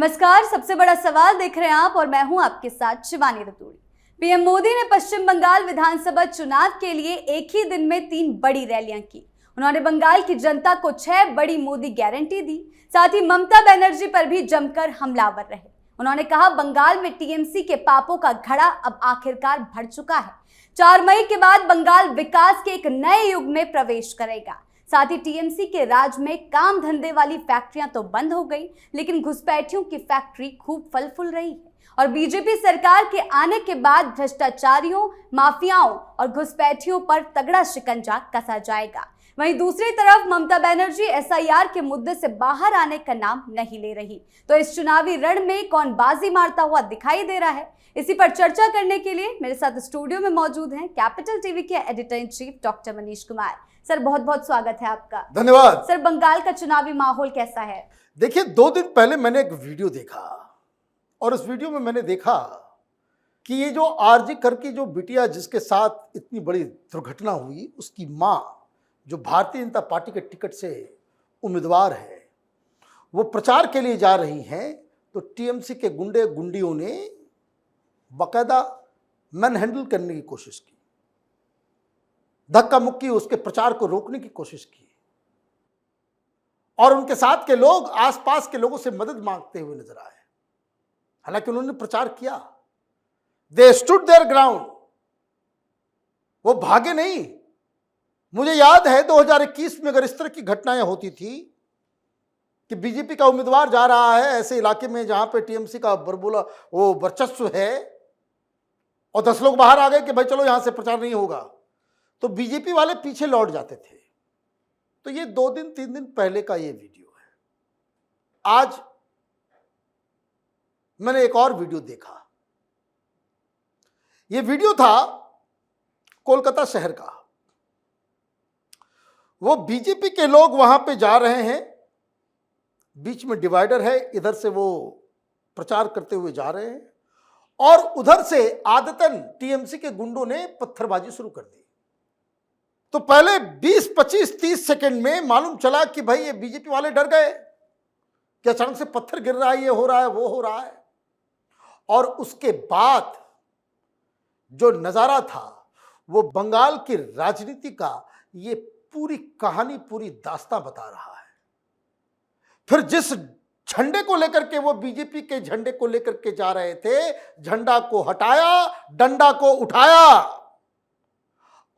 नमस्कार। सबसे बड़ा सवाल देख रहे हैं आप और मैं हूं आपके साथ शिवानी रतूड़ी। पीएम मोदी ने पश्चिम बंगाल विधानसभा चुनाव के लिए एक ही दिन में 3 बड़ी रैलियां की। उन्होंने बंगाल की जनता को 6 बड़ी मोदी गारंटी दी। साथ ही ममता बनर्जी पर भी जमकर हमलावर रहे। उन्होंने कहा, बंगाल में टीएमसी के पापों का घड़ा अब आखिरकार भर चुका है। 4 मई के बाद बंगाल विकास के एक नए युग में प्रवेश करेगा। साथ ही टीएमसी के राज में काम धंधे वाली फैक्ट्रियां तो बंद हो गई, लेकिन घुसपैठियों की फैक्ट्री खूब फल फूल रही है। और बीजेपी सरकार के आने के बाद भ्रष्टाचारियों, माफियाओं और घुसपैठियों पर तगड़ा शिकंजा कसा जाएगा। वहीं दूसरी तरफ ममता बनर्जी एसआईआर के मुद्दे से बाहर आने का नाम नहीं ले रही। तो इस चुनावी रण में कौन बाजी मारता हुआ दिखाई दे रहा है, इसी पर चर्चा करने के लिए मेरे साथ स्टूडियो में मौजूद हैं कैपिटल टीवी के editor in chief doctor Manish Kumar. Sir, बहुत बहुत स्वागत है आपका। धन्यवाद। सर, बंगाल का चुनावी माहौल कैसा है? देखिए, 2 दिन पहले मैंने एक वीडियो देखा और उस वीडियो में मैंने देखा कि ये जो आरजी कर की जो बिटिया जिसके साथ इतनी बड़ी दुर्घटना हुई, उसकी माँ जो भारतीय जनता पार्टी के टिकट से उम्मीदवार है, वो प्रचार के लिए जा रही हैं। तो टीएमसी के गुंडे गुंडियों ने बाकायदा मैन हैंडल करने की कोशिश की, धक्का मुक्की उसके प्रचार को रोकने की कोशिश की और उनके साथ के लोग आसपास के लोगों से मदद मांगते हुए नजर आए। हालांकि उन्होंने प्रचार किया, दे स्टूड देयर ग्राउंड, वो भागे नहीं। मुझे याद है 2021 में अगर इस तरह की घटनाएं होती थी कि बीजेपी का उम्मीदवार जा रहा है ऐसे इलाके में जहां पे टीएमसी का बरबोला वो वर्चस्व है और 10 लोग बाहर आ गए कि भाई चलो यहां से प्रचार नहीं होगा, तो बीजेपी वाले पीछे लौट जाते थे। तो ये 2 दिन 3 दिन पहले का ये वीडियो है। आज मैंने एक और वीडियो देखा। ये वीडियो था कोलकाता शहर का। वो बीजेपी के लोग वहां पे जा रहे हैं, बीच में डिवाइडर है, इधर से वो प्रचार करते हुए जा रहे हैं और उधर से आदतन टीएमसी के गुंडों ने पत्थरबाजी शुरू कर दी। तो पहले 20, 25, 30 सेकंड में मालूम चला कि भाई ये बीजेपी वाले डर गए कि अचानक से पत्थर गिर रहा है, ये हो रहा है, वो हो रहा है। और उसके बाद जो नजारा था वो बंगाल की राजनीति का ये पूरी कहानी, पूरी दास्तां बता रहा है। फिर जिस झंडे को लेकर के वो बीजेपी के झंडे को लेकर के जा रहे थे, झंडा को हटाया, डंडा को उठाया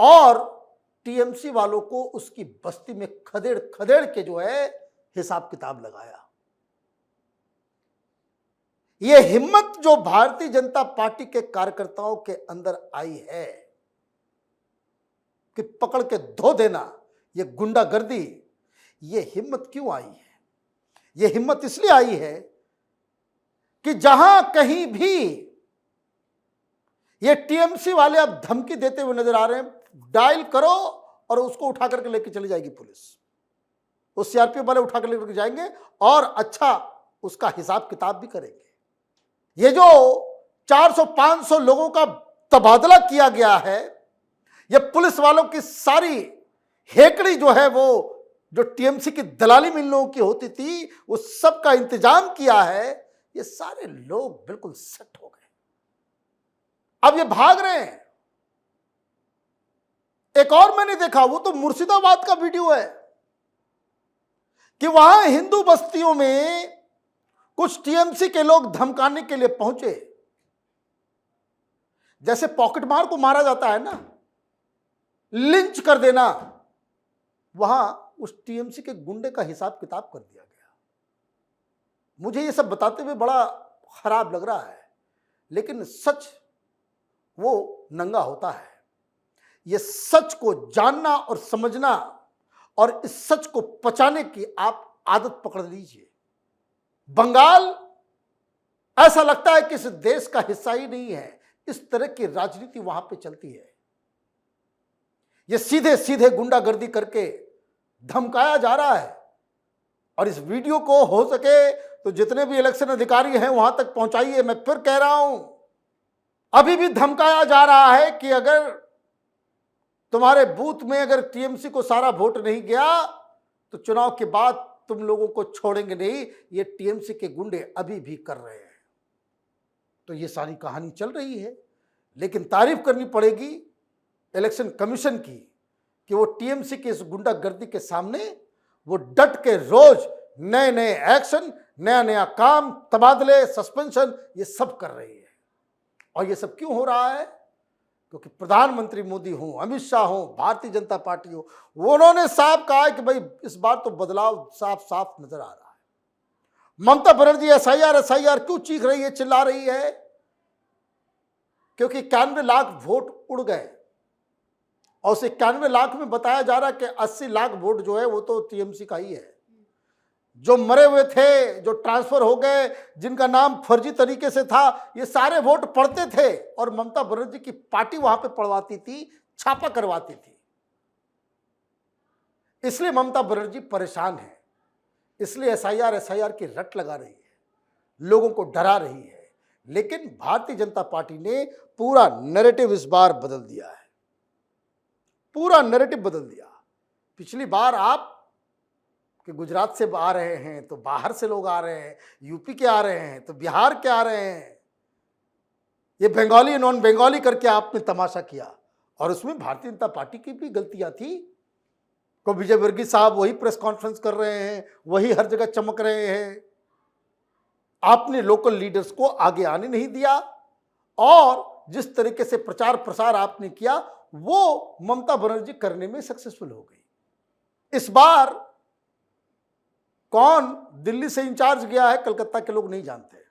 और टीएमसी वालों को उसकी बस्ती में खदेड़ खदेड़ के जो है हिसाब किताब लगाया। यह हिम्मत जो भारतीय जनता पार्टी के कार्यकर्ताओं के अंदर आई है कि पकड़ के धो देना, यह गुंडागर्दी, यह हिम्मत क्यों आई है? यह हिम्मत इसलिए आई है कि जहां कहीं भी ये टीएमसी वाले अब धमकी देते हुए नजर आ रहे हैं, डायल करो और उसको उठा करके लेके चली जाएगी पुलिस, उस सीआरपीएफ वाले उठा कर लेकर जाएंगे और अच्छा उसका हिसाब किताब भी करेंगे। ये जो 400-500 लोगों का तबादला किया गया है, ये पुलिस वालों की सारी हेकड़ी जो है वो जो टीएमसी की दलाली में इन लोगों की होती थी, वो सब का इंतजाम किया है। ये सारे लोग बिल्कुल सेट हो गए, अब ये भाग रहे हैं। एक और मैंने देखा, वो तो मुर्शिदाबाद का वीडियो है कि वहां हिंदू बस्तियों में कुछ टीएमसी के लोग धमकाने के लिए पहुंचे। जैसे पॉकेट मार को मारा जाता है ना, लिंच कर देना, वहां उस टीएमसी के गुंडे का हिसाब किताब कर दिया गया। मुझे ये सब बताते हुए बड़ा खराब लग रहा है, लेकिन सच वो नंगा होता है। ये सच को जानना और समझना और इस सच को पचाने की आप आदत पकड़ लीजिए। बंगाल ऐसा लगता है कि इस देश का हिस्सा ही नहीं है। इस तरह की राजनीति वहां पे चलती है। ये सीधे सीधे गुंडागर्दी करके धमकाया जा रहा है और इस वीडियो को हो सके तो जितने भी इलेक्शन अधिकारी हैं वहां तक पहुंचाइए। मैं फिर कह रहा हूं, अभी भी धमकाया जा रहा है कि अगर तुम्हारे बूथ में अगर टीएमसी को सारा वोट नहीं गया तो चुनाव के बाद तुम लोगों को छोड़ेंगे नहीं, ये टीएमसी के गुंडे अभी भी कर रहे हैं। तो ये सारी कहानी चल रही है, लेकिन तारीफ करनी पड़ेगी इलेक्शन कमीशन की कि वो टीएमसी की इस गुंडागर्दी के सामने वो डट के रोज नए नए एक्शन, नया नया काम, तबादले, सस्पेंशन, ये सब कर रही है। और ये सब क्यों हो रहा है? क्योंकि प्रधानमंत्री मोदी हो, अमित शाह हो, भारतीय जनता पार्टी हो, उन्होंने साफ कहा है कि भाई इस बार तो बदलाव साफ साफ नजर आ रहा है। ममता बनर्जी एसआईआर क्यों चीख रही है, चिल्ला रही है? क्योंकि 91 लाख वोट उड़ गए और उस 91 लाख में बताया जा रहा है कि 80 लाख वोट जो है वो तो टीएमसी का ही है। जो मरे हुए थे, जो ट्रांसफर हो गए, जिनका नाम फर्जी तरीके से था, ये सारे वोट पड़ते थे और ममता बनर्जी की पार्टी वहां पे पड़वाती थी, छापा करवाती थी। इसलिए ममता बनर्जी परेशान है, इसलिए एसआईआर की रट लगा रही है, लोगों को डरा रही है। लेकिन भारतीय जनता पार्टी ने पूरा नैरेटिव इस बार बदल दिया है, पूरा नैरेटिव बदल दिया। पिछली बार आप कि गुजरात से आ रहे हैं तो बाहर से लोग आ रहे हैं, यूपी के आ रहे हैं तो बिहार के आ रहे हैं, ये बंगाली नॉन बंगाली करके आपने तमाशा किया। और उसमें भारतीय जनता पार्टी की भी गलतियां थी। को विजय वर्गीय साहब वही प्रेस कॉन्फ्रेंस कर रहे हैं, वही हर जगह चमक रहे हैं। आपने लोकल लीडर्स को आगे आने नहीं दिया और जिस तरीके से प्रचार प्रसार आपने किया वो ममता बनर्जी करने में सक्सेसफुल हो गई। इस बार कौन दिल्ली से इंचार्ज गया है, कलकत्ता के लोग नहीं जानते।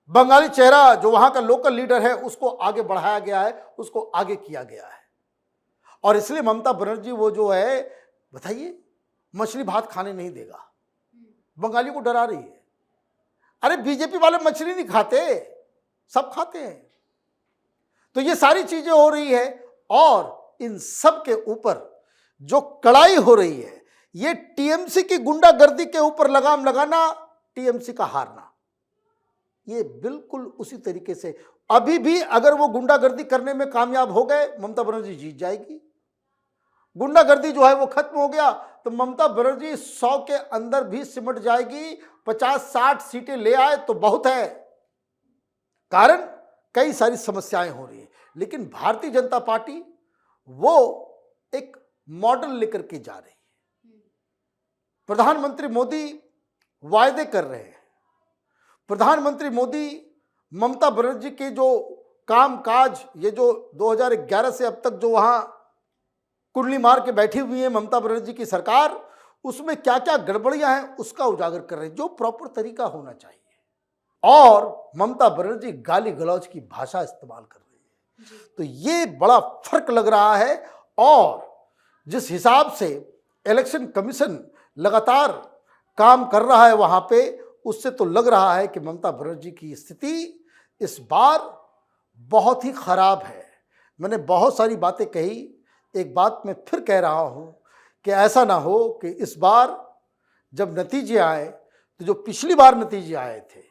बंगाली चेहरा जो वहां का लोकल लीडर है उसको आगे बढ़ाया गया है, उसको आगे किया गया है। और इसलिए ममता बनर्जी वो जो है, बताइए, मछली भात खाने नहीं देगा, बंगाली को डरा रही है। अरे बीजेपी वाले मछली नहीं खाते, सब खाते हैं। तो ये सारी चीजें हो रही है और इन सब के ऊपर जो कड़ाई हो रही है, ये टीएमसी की गुंडागर्दी के ऊपर लगाम लगाना, टीएमसी का हारना, ये बिल्कुल उसी तरीके से। अभी भी अगर वो गुंडागर्दी करने में कामयाब हो गए, ममता बनर्जी जीत जाएगी। गुंडागर्दी जो है वो खत्म हो गया तो ममता बनर्जी 100 के अंदर भी सिमट जाएगी। 50-60 सीटें ले आए तो बहुत है, कारण कई सारी समस्याएं हो रही है। लेकिन भारतीय जनता पार्टी वो एक मॉडल लेकर के जा रही है। प्रधानमंत्री मोदी वायदे कर रहे हैं, प्रधानमंत्री मोदी ममता बनर्जी के जो काम काज, ये जो 2011 से अब तक जो वहां कुंडली मार के बैठी हुई है ममता बनर्जी की सरकार, उसमें क्या क्या गड़बड़ियां हैं उसका उजागर कर रहे हैं, जो प्रॉपर तरीका होना चाहिए। और ममता बनर्जी गाली गलौज की भाषा इस्तेमाल कर रही है। तो ये बड़ा फर्क लग रहा है। और जिस हिसाब से इलेक्शन कमीशन लगातार काम कर रहा है वहां पे, उससे तो लग रहा है कि ममता बनर्जी की स्थिति इस बार बहुत ही खराब है। मैंने बहुत सारी बातें कही, एक बात मैं फिर कह रहा हूं कि ऐसा ना हो कि इस बार जब नतीजे आए तो जो पिछली बार नतीजे आए थे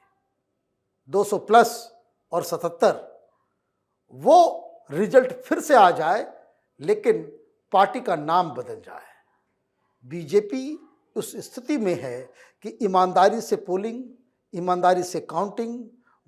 200 प्लस और 77, वो रिजल्ट फिर से आ जाए लेकिन पार्टी का नाम बदल जाए। बीजेपी उस स्थिति में है कि ईमानदारी से पोलिंग, ईमानदारी से काउंटिंग,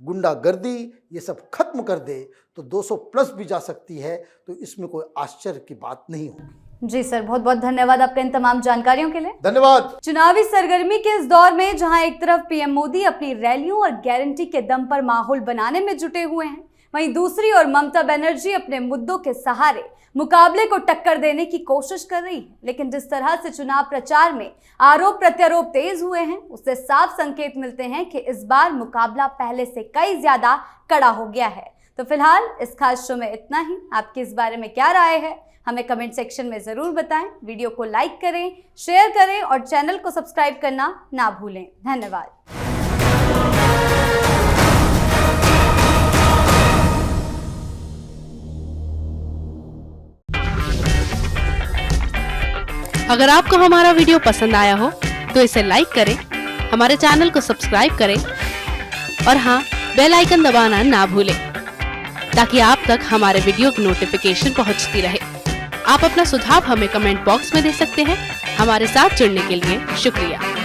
गुंडागर्दी ये सब खत्म कर दे तो 200 प्लस भी जा सकती है। तो इसमें कोई आश्चर्य की बात नहीं होगी। जी सर, बहुत बहुत धन्यवाद आपका इन तमाम जानकारियों के लिए। धन्यवाद। चुनावी सरगर्मी के इस दौर में जहां एक तरफ पीएम मोदी अपनी रैलियों और गारंटी के दम पर माहौल बनाने में जुटे हुए हैं, वहीं दूसरी ओर ममता बनर्जी अपने मुद्दों के सहारे मुकाबले को टक्कर देने की कोशिश कर रही है। लेकिन जिस तरह से चुनाव प्रचार में आरोप प्रत्यारोप तेज हुए हैं, उससे साफ संकेत मिलते हैं कि इस बार मुकाबला पहले से कई ज्यादा कड़ा हो गया है। तो फिलहाल इस खास शो में इतना ही। आपकी इस बारे में क्या राय है, हमें कमेंट सेक्शन में जरूर बताएं। वीडियो को लाइक करें, शेयर करें और चैनल को सब्सक्राइब करना ना भूलें। धन्यवाद। अगर आपको हमारा वीडियो पसंद आया हो तो इसे लाइक करें, हमारे चैनल को सब्सक्राइब करें और हाँ, बेल आइकन दबाना ना भूलें ताकि आप तक हमारे वीडियो की नोटिफिकेशन पहुंचती रहे। आप अपना सुझाव हमें कमेंट बॉक्स में दे सकते हैं। हमारे साथ जुड़ने के लिए शुक्रिया।